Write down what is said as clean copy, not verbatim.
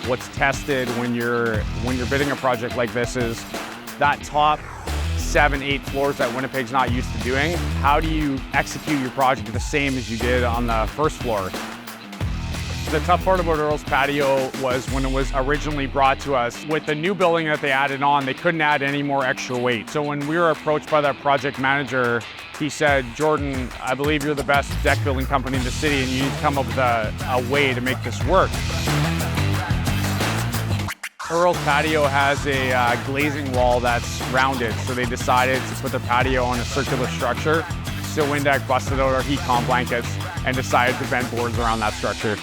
what's tested when you're bidding a project like this is that top 7, 8 floors that Winnipeg's not used to doing. How do you execute your project the same as you did on the first floor? The tough part about Earl's patio was when it was originally brought to us. With the new building that they added on, they couldn't add any more extra weight. So when we were approached by that project manager, he said, "Jordan, I believe you're the best deck building company in the city and you need to come up with a way to make this work." Earl's patio has a glazing wall that's rounded, so they decided to put their patio on a circular structure. So Windeck busted out our heat con blankets and decided to bend boards around that structure.